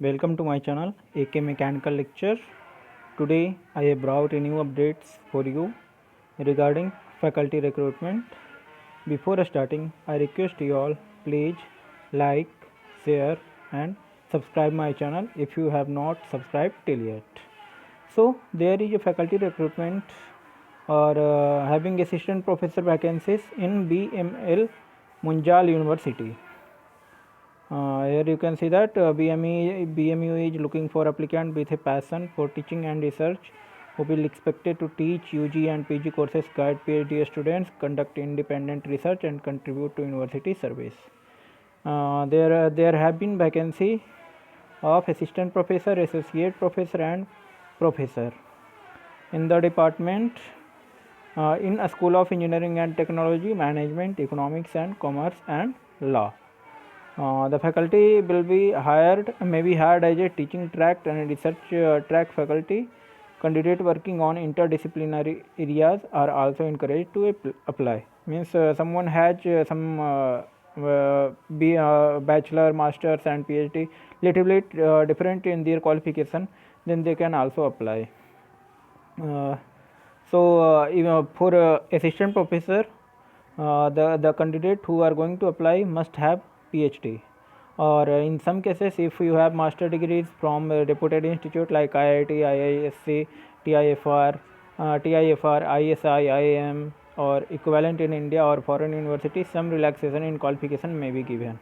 Welcome to my channel AK Mechanical Lecture. Today I have brought a new updates for you regarding faculty recruitment. Before starting, I request you all please like, share and subscribe my channel if you have not subscribed till yet. So there is a faculty recruitment or having assistant professor vacancies in BML Munjal University. Here you can see that BMU is looking for applicant with a passion for teaching and research who will expected to teach UG and PG courses, guide PhD students, conduct independent research and contribute to university service. There have been vacancy of assistant professor, associate professor and professor in the department in a school of engineering and technology, management, economics and commerce and law. The faculty will be may be hired as a teaching track and research track faculty. Candidate working on interdisciplinary areas are also encouraged to apply. Means someone has some bachelor, masters and PhD little bit different in their qualification, then they can also apply. Even for assistant professor, the candidate who are going to apply must have PhD, or in some cases if you have master degrees from a reputed institute like IIT, IISc, TIFR, ISI, IIM or equivalent in India or foreign universities, some relaxation in qualification may be given.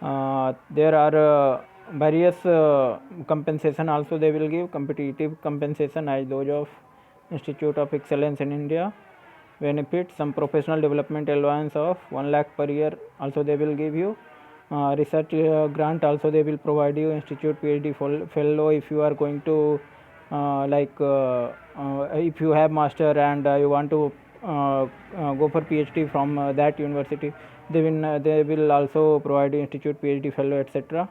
There are various compensation also they will give, competitive compensation as those of Institute of Excellence in India, benefits, some professional development allowance of 1 lakh per year also they will give you, research grant also they will provide you, institute PhD fellow if you are going to if you have master and you want to go for PhD from that university, they will also provide you institute PhD fellow etc.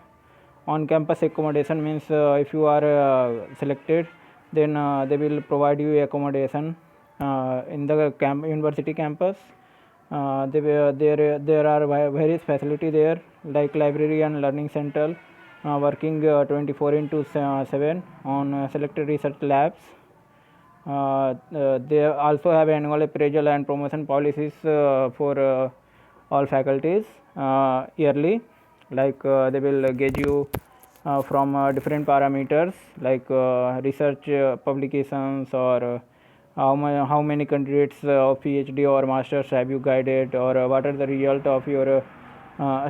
On campus accommodation means if you are selected, then they will provide you accommodation in the university campus. There are various facility there like library and learning center, working 24 into 7 on selected research labs. They also have annual appraisal and promotion policies for all faculties yearly, like they will gauge you from different parameters like research publications or how many candidates of PhD or masters have you guided, or what are the result of your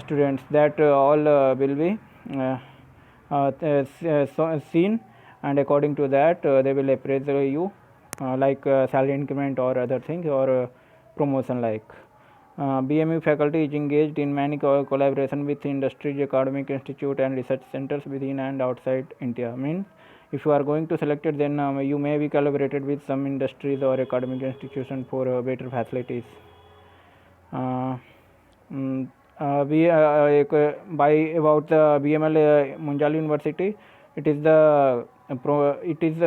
students, that all will be seen, and according to that they will appraise you like salary increment or other things or promotion like. BMU faculty is engaged in many collaboration with industries, academic institute and research centers within and outside India. Means if you are going to select it, then you may be collaborated with some industries or academic institution for better facilities. By about the BML Munjal University, it is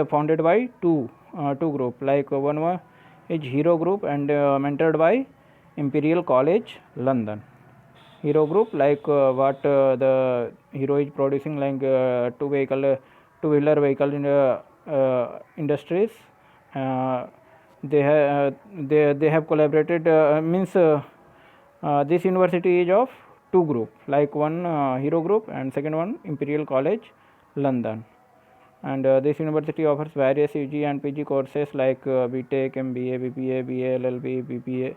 founded by two group, like one is Hero Group and mentored by Imperial College London. Hero Group, like what the Hero is producing, like two-wheeler vehicle in industries. They have collaborated. Means this university is of two group, like one Hero Group and second one Imperial College London. And this university offers various UG and PG courses like BTech, MBA, BBA, BA, LLB, BPA,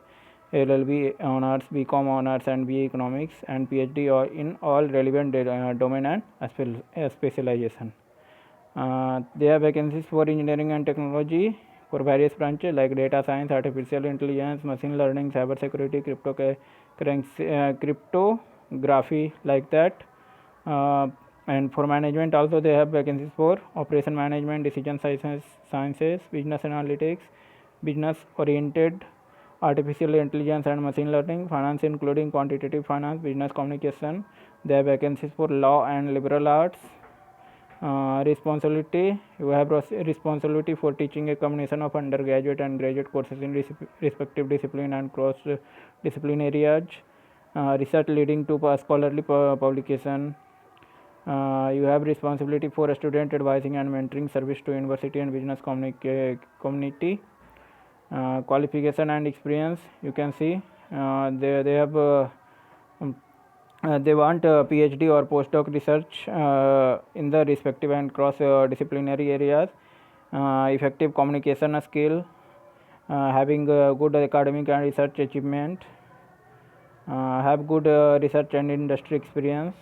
LLB honors, BCom honors and BA economics, and PhD or in all relevant domain and specialization. There are vacancies for engineering and technology for various branches like data science, artificial intelligence, machine learning, cyber security, cryptography, like that. And for management also they have vacancies for operation management, decision sciences, business analytics, business oriented, artificial intelligence and machine learning, finance including quantitative finance, business communication. They have vacancies for law and liberal arts. Responsibility, you have responsibility for teaching a combination of undergraduate and graduate courses in respective discipline and cross discipline areas. Research leading to scholarly publication. You have responsibility for student advising and mentoring service to university and business community. Qualification and experience, you can see they have they want PhD or postdoc research in the respective and cross disciplinary areas. Effective communication skill, having good academic and research achievement, have good research and industry experience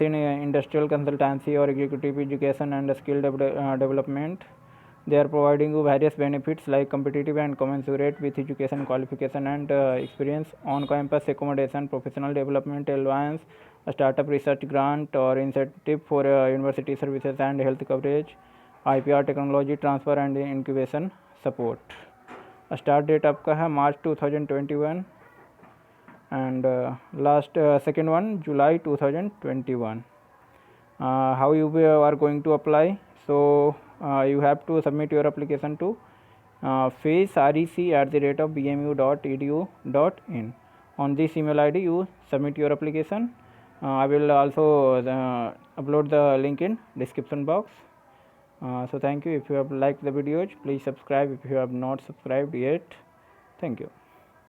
in industrial consultancy or executive education and skill development. They are providing you various benefits like competitive and commensurate with education qualification and experience, on-campus accommodation, professional development allowance, a startup research grant or incentive for university services and health coverage, IPR technology transfer and incubation support. Start date आपका है मार्च 2021 and last second one July 2021. How you are going to apply? So you have to submit your application to face@bmu.edu.in. On this email ID you submit your application. I will also upload the link in description box. So thank you. If you have liked the videos, please subscribe if you have not subscribed yet. Thank you.